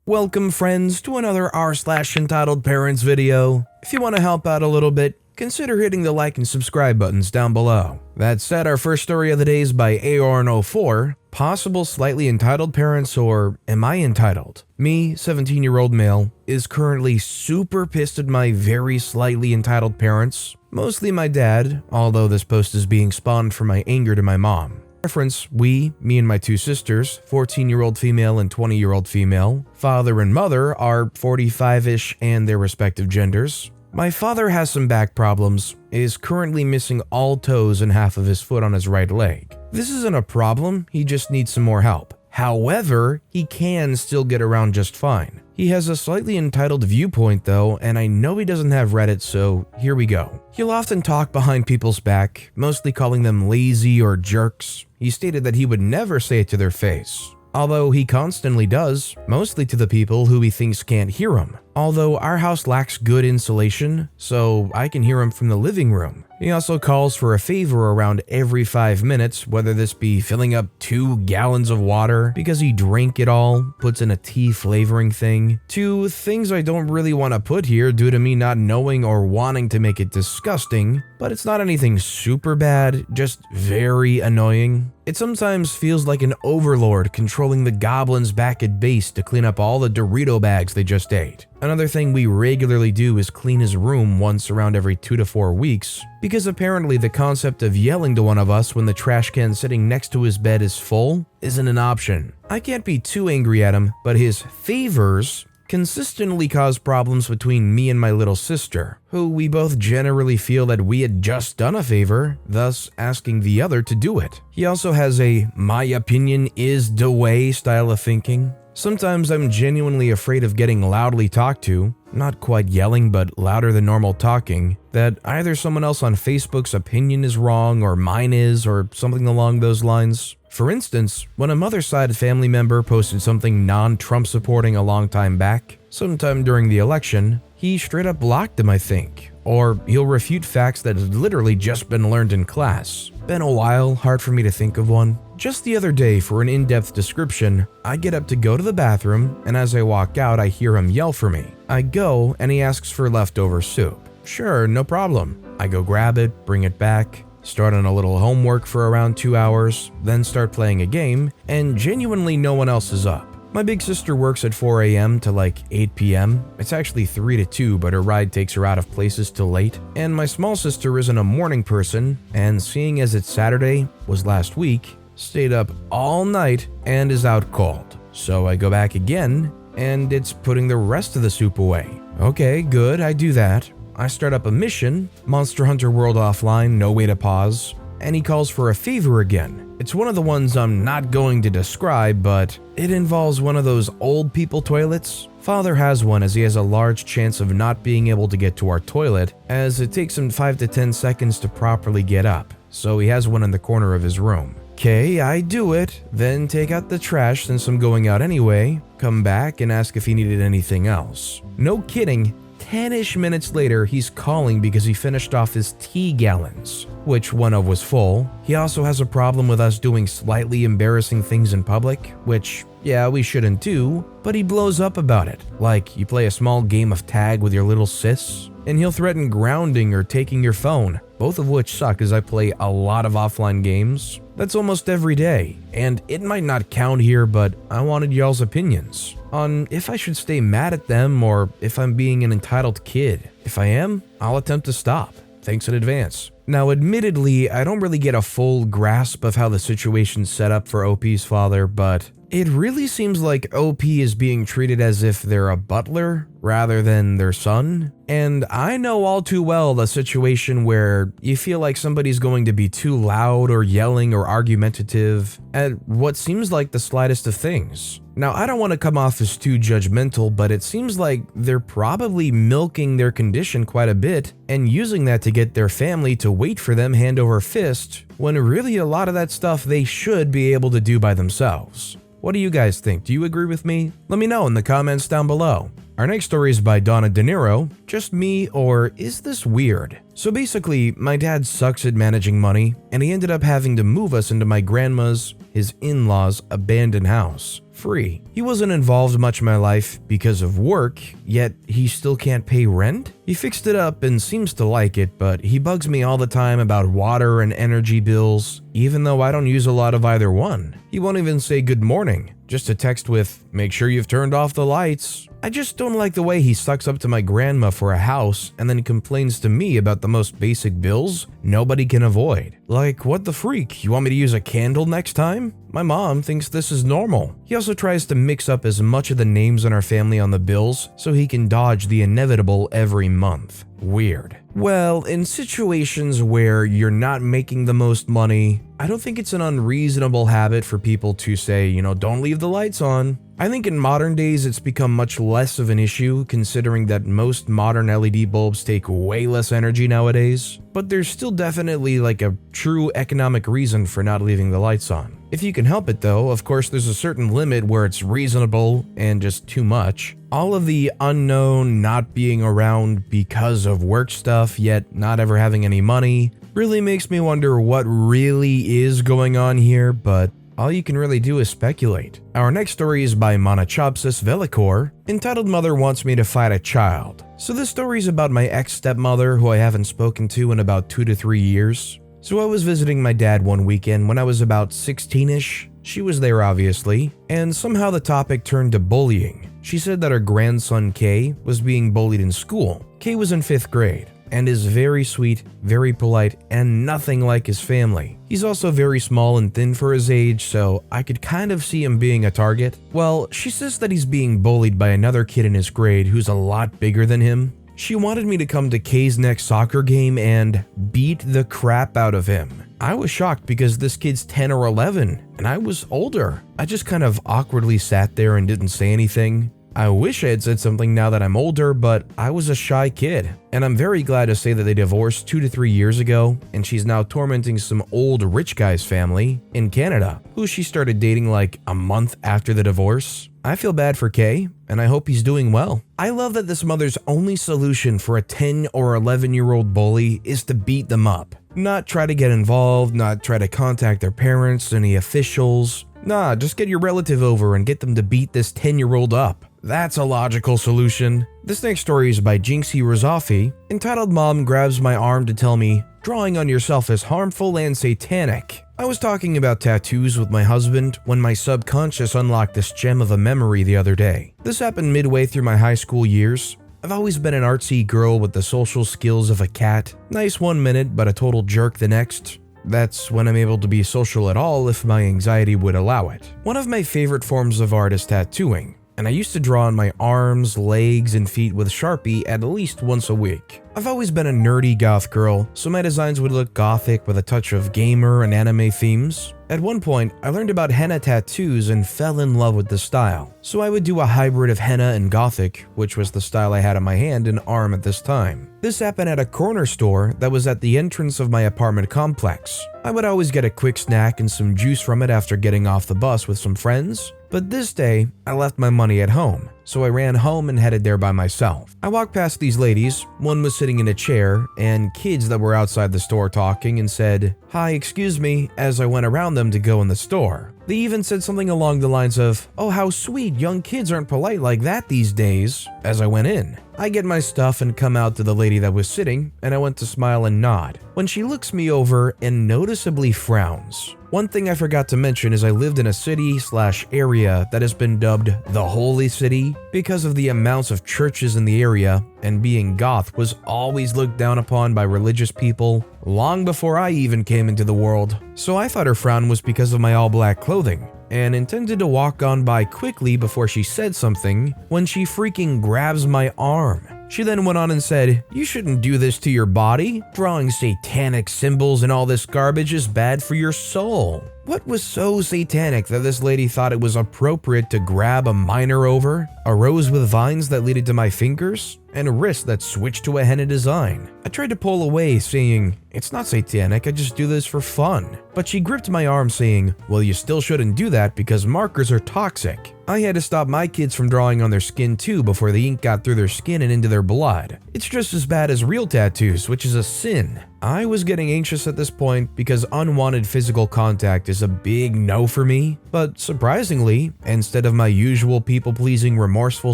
Welcome friends to another r/EntitledParents video. If you want to help out a little bit, consider hitting the like and subscribe buttons down below. That said, our first story of the day is by ARN04, Possible Slightly Entitled Parents, or Am I Entitled? Me, 17-year-old male, is currently super pissed at my very slightly entitled parents. Mostly my dad, although this post is being spawned from my anger to my mom. Reference, me and my two sisters, 14-year-old female and 20-year-old female. Father and mother are 45-ish and their respective genders. My father has some back problems, is currently missing all toes and half of his foot on his right leg. This isn't a problem, he just needs some more help. However, he can still get around just fine. He has a slightly entitled viewpoint though, and I know he doesn't have Reddit, so here we go. He'll often talk behind people's back, mostly calling them lazy or jerks. He stated that he would never say it to their face, although he constantly does, mostly to the people who he thinks can't hear him. Although our house lacks good insulation, so I can hear him from the living room. He also calls for a favor around every 5 minutes, whether this be filling up 2 gallons of water because he drank it all, puts in a tea flavoring thing, to things I don't really want to put here due to me not knowing or wanting to make it disgusting, but it's not anything super bad, just very annoying. It sometimes feels like an overlord controlling the goblins back at base to clean up all the Dorito bags they just ate. Another thing we regularly do is clean his room once around every 2 to 4 weeks, because apparently the concept of yelling to one of us when the trash can sitting next to his bed is full isn't an option. I can't be too angry at him, but his favors consistently cause problems between me and my little sister, who we both generally feel that we had just done a favor, thus asking the other to do it. He also has a "my opinion is the way" style of thinking. Sometimes I'm genuinely afraid of getting loudly talked to, not quite yelling but louder than normal talking, that either someone else on Facebook's opinion is wrong or mine is or something along those lines. For instance, when a mother's side family member posted something non-Trump supporting a long time back, sometime during the election, he straight up blocked them, I think. Or he'll refute facts that had literally just been learned in class. Been a while, hard for me to think of one. Just the other day, for an in-depth description, I get up to go to the bathroom, and as I walk out, I hear him yell for me. I go, and he asks for leftover soup. Sure, no problem. I go grab it, bring it back, start on a little homework for around 2 hours, then start playing a game, and genuinely no one else is up. My big sister works at 4 a.m. to like 8 p.m. It's actually 3 to 2, but her ride takes her out of places till late. And my small sister isn't a morning person, and seeing as it's Saturday, was last week, stayed up all night and is out cold. So I go back again, and it's putting the rest of the soup away. Okay, good, I do that. I start up a mission, Monster Hunter World Offline, no way to pause, and he calls for a favor again. It's one of the ones I'm not going to describe, but it involves one of those old people toilets. Father has one as he has a large chance of not being able to get to our toilet, as it takes him 5 to 10 seconds to properly get up, so he has one in the corner of his room. Okay, I do it, then take out the trash since I'm going out anyway, come back and ask if he needed anything else. No kidding, 10-ish minutes later, he's calling because he finished off his tea gallons, which one of was full. He also has a problem with us doing slightly embarrassing things in public, which, yeah, we shouldn't do, but he blows up about it. Like, you play a small game of tag with your little sis, and he'll threaten grounding or taking your phone, both of which suck as I play a lot of offline games. That's almost every day, and it might not count here, but I wanted y'all's opinions on if I should stay mad at them or if I'm being an entitled kid. If I am, I'll attempt to stop. Thanks in advance. Now, admittedly, I don't really get a full grasp of how the situation's set up for OP's father, but it really seems like OP is being treated as if they're a butler rather than their son. And I know all too well the situation where you feel like somebody's going to be too loud or yelling or argumentative at what seems like the slightest of things. Now, I don't want to come off as too judgmental, but it seems like they're probably milking their condition quite a bit and using that to get their family to wait for them hand over fist, when really a lot of that stuff they should be able to do by themselves. What do you guys think? Do you agree with me? Let me know in the comments down below. Our next story is by Donna De Niro. Just me, or is this weird? So basically, my dad sucks at managing money, and he ended up having to move us into my grandma's, his in-laws' abandoned house. free. He wasn't involved much in my life because of work, yet he still can't pay rent? He fixed it up and seems to like it, but he bugs me all the time about water and energy bills, even though I don't use a lot of either one. He won't even say good morning, just a text with, "Make sure you've turned off the lights." I just don't like the way he sucks up to my grandma for a house and then complains to me about the most basic bills nobody can avoid. Like, what the freak? You want me to use a candle next time? My mom thinks this is normal. He also tries to mix up as much of the names in our family on the bills so he can dodge the inevitable every month. Weird. Well, in situations where you're not making the most money, I don't think it's an unreasonable habit for people to say, don't leave the lights on. I think in modern days it's become much less of an issue considering that most modern LED bulbs take way less energy nowadays, but there's still definitely like a true economic reason for not leaving the lights on. If you can help it though, of course there's a certain limit where it's reasonable and just too much. All of the unknown not being around because of work stuff yet not ever having any money really makes me wonder what really is going on here, but all you can really do is speculate. Our next story is by Monachopsis Velicor, entitled Mother Wants Me to Fight a Child. So this story is about my ex-stepmother who I haven't spoken to in about 2 to 3 years. So I was visiting my dad one weekend when I was about 16ish. She was there obviously, and somehow the topic turned to bullying. She said that her grandson Kay was being bullied in school. Kay was in 5th grade and is very sweet, very polite, and nothing like his family. He's also very small and thin for his age, so I could kind of see him being a target. Well, she says that he's being bullied by another kid in his grade who's a lot bigger than him. She wanted me to come to Kay's next soccer game and beat the crap out of him. I was shocked because this kid's 10 or 11, and I was older. I just kind of awkwardly sat there and didn't say anything. I wish I had said something now that I'm older, but I was a shy kid. And I'm very glad to say that they divorced 2 to 3 years ago, and she's now tormenting some old rich guy's family in Canada, who she started dating like a month after the divorce. I feel bad for Kay, and I hope he's doing well. I love that this mother's only solution for a 10 or 11-year-old bully is to beat them up. Not try to get involved, not try to contact their parents, any officials. Nah, just get your relative over and get them to beat this 10-year-old up. That's a logical solution. This next story is by Jinxie Rozafi, entitled Mom Grabs My Arm to Tell Me Drawing on Yourself is Harmful and Satanic. I was talking about tattoos with my husband when my subconscious unlocked this gem of a memory the other day. This happened midway through my high school years. I've always been an artsy girl with the social skills of a cat. Nice 1 minute, but a total jerk the next. That's when I'm able to be social at all if my anxiety would allow it. One of my favorite forms of art is tattooing, and I used to draw on my arms, legs, and feet with Sharpie at least once a week. I've always been a nerdy goth girl, so my designs would look gothic with a touch of gamer and anime themes. At one point, I learned about henna tattoos and fell in love with the style, so I would do a hybrid of henna and gothic, which was the style I had on my hand and arm at this time. This happened at a corner store that was at the entrance of my apartment complex. I would always get a quick snack and some juice from it after getting off the bus with some friends, but this day, I left my money at home, so I ran home and headed there by myself. I walked past these ladies, one was sitting in a chair, and kids that were outside the store talking and said, "Hi, excuse me," as I went around them to go in the store. They even said something along the lines of, "Oh, how sweet, young kids aren't polite like that these days," as I went in. I get my stuff and come out to the lady that was sitting, and I went to smile and nod, when she looks me over and noticeably frowns. One thing I forgot to mention is I lived in a city/area that has been dubbed the Holy City because of the amounts of churches in the area, and being goth was always looked down upon by religious people long before I even came into the world. So I thought her frown was because of my all-black clothing, and intended to walk on by quickly before she said something when she freaking grabs my arm. She then went on and said, "You shouldn't do this to your body. Drawing satanic symbols and all this garbage is bad for your soul." What was so satanic that this lady thought it was appropriate to grab a minor over? A rose with vines that leaded to my fingers? And a wrist that switched to a henna design? I tried to pull away, saying, "It's not satanic, I just do this for fun." But she gripped my arm saying, "Well, you still shouldn't do that because markers are toxic." I had to stop my kids from drawing on their skin too before the ink got through their skin and into their blood. It's just as bad as real tattoos, which is a sin. I was getting anxious at this point because unwanted physical contact is a big no for me, but surprisingly, instead of my usual people-pleasing remorseful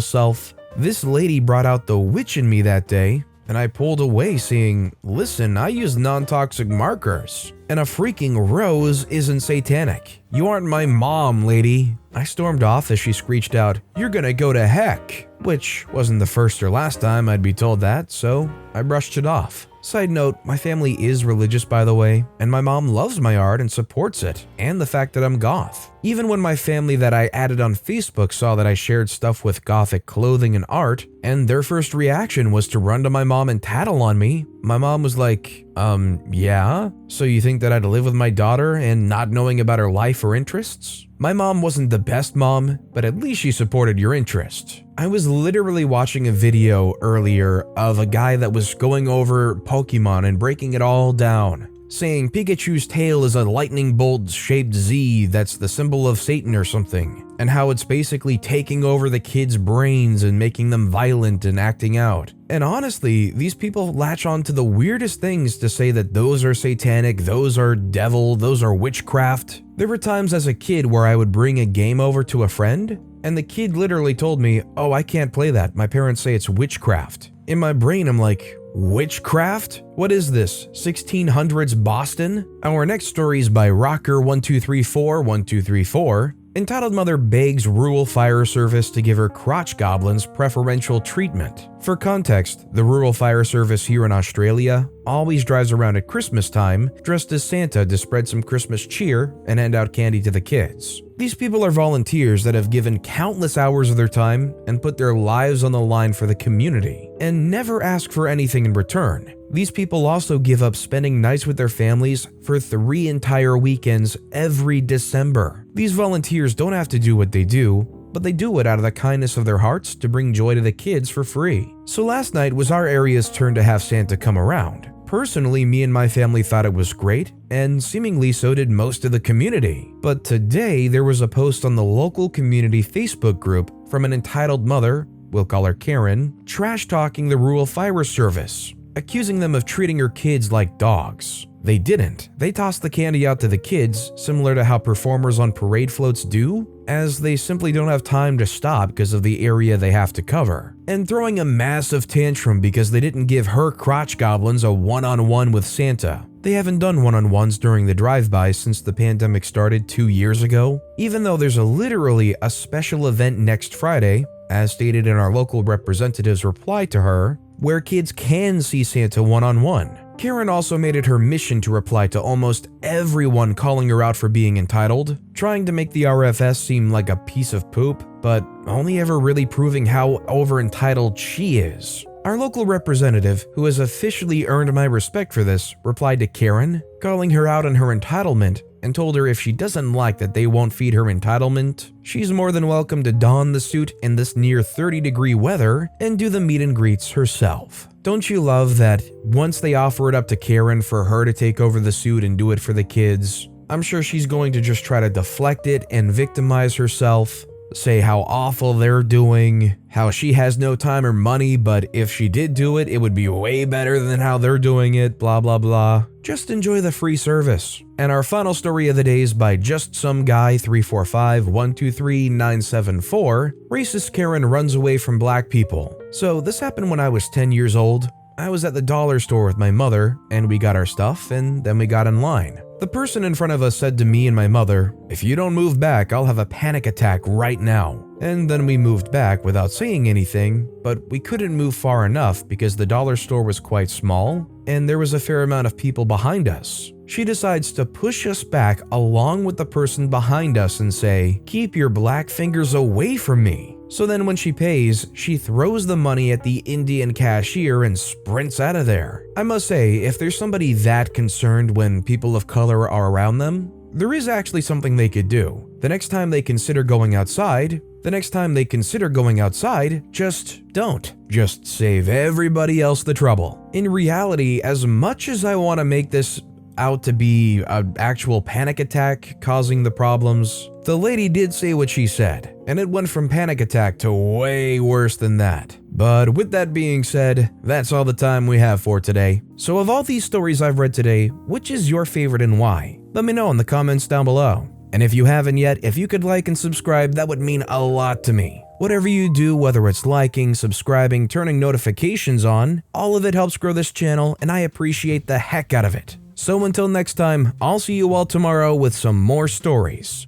self, this lady brought out the witch in me that day, and I pulled away saying, "Listen, I use non-toxic markers, and a freaking rose isn't satanic. You aren't my mom, lady." I stormed off as she screeched out, "You're gonna go to heck," which wasn't the first or last time I'd be told that, so I brushed it off. Side note, my family is religious, by the way, and my mom loves my art and supports it, and the fact that I'm goth. Even when my family that I added on Facebook saw that I shared stuff with gothic clothing and art, and their first reaction was to run to my mom and tattle on me, my mom was like, yeah? So you think that I'd live with my daughter and not knowing about her life or interests? My mom wasn't the best mom, but at least she supported your interest. I was literally watching a video earlier of a guy that was going over Pokemon and breaking it all down, saying Pikachu's tail is a lightning bolt shaped Z that's the symbol of Satan or something, and how it's basically taking over the kids' brains and making them violent and acting out. And honestly, these people latch on to the weirdest things to say that those are satanic, those are devil, those are witchcraft. There were times as a kid where I would bring a game over to a friend, and the kid literally told me, "Oh, I can't play that. My parents say it's witchcraft." In my brain, I'm like, witchcraft? What is this, 1600s Boston? Our next story is by Rocker12341234. Entitled Mother Begs Rural Fire Service to Give Her Crotch Goblins Preferential Treatment. For context, the Rural Fire Service here in Australia always drives around at Christmas time dressed as Santa to spread some Christmas cheer and hand out candy to the kids. These people are volunteers that have given countless hours of their time and put their lives on the line for the community, and never ask for anything in return. These people also give up spending nights with their families for 3 entire weekends every December. These volunteers don't have to do what they do, but they do it out of the kindness of their hearts to bring joy to the kids for free. So last night was our area's turn to have Santa come around. Personally, me and my family thought it was great, and seemingly so did most of the community. But today, there was a post on the local community Facebook group from an entitled mother, we'll call her Karen, trash-talking the rural fire service, accusing them of treating her kids like dogs. They didn't. They tossed the candy out to the kids, similar to how performers on parade floats do, as they simply don't have time to stop because of the area they have to cover, and throwing a massive tantrum because they didn't give her crotch goblins a one-on-one with Santa. They haven't done one-on-ones during the drive-by since the pandemic started 2 years ago, even though there's literally a special event next Friday, as stated in our local representative's reply to her, where kids can see Santa one-on-one. Karen also made it her mission to reply to almost everyone calling her out for being entitled, trying to make the RFS seem like a piece of poop, but only ever really proving how over-entitled she is. Our local representative, who has officially earned my respect for this, replied to Karen, calling her out on her entitlement, and told her if she doesn't like that they won't feed her entitlement, she's more than welcome to don the suit in this near 30-degree weather and do the meet and greets herself. Don't you love that once they offer it up to Karen for her to take over the suit and do it for the kids, I'm sure she's going to just try to deflect it and victimize herself, say how awful they're doing, how she has no time or money, but if she did do it, it would be way better than how they're doing it, blah blah blah. Just enjoy the free service. And our final story of the day is by Just Some Guy 345123974. Racist Karen runs away from black people. So this happened when I was 10 years old. I was at the dollar store with my mother, and we got our stuff, and then we got in line. The person in front of us said to me and my mother, "If you don't move back, I'll have a panic attack right now." And then we moved back without saying anything, but we couldn't move far enough because the dollar store was quite small, and there was a fair amount of people behind us. She decides to push us back along with the person behind us and say, "Keep your black fingers away from me." So then when she pays, she throws the money at the Indian cashier and sprints out of there. I must say, if there's somebody that concerned when people of color are around them, there is actually something they could do. The next time they consider going outside, just don't. Just save everybody else the trouble. In reality, as much as I want to make this out to be an actual panic attack causing the problems. The lady did say what she said, and it went from panic attack to way worse than that. But with that being said, that's all the time we have for today. So of all these stories I've read today, which is your favorite and why? Let me know in the comments down below. And if you haven't yet, if you could like and subscribe, that would mean a lot to me. Whatever you do, whether it's liking, subscribing, turning notifications on, all of it helps grow this channel, and I appreciate the heck out of it. So until next time, I'll see you all tomorrow with some more stories.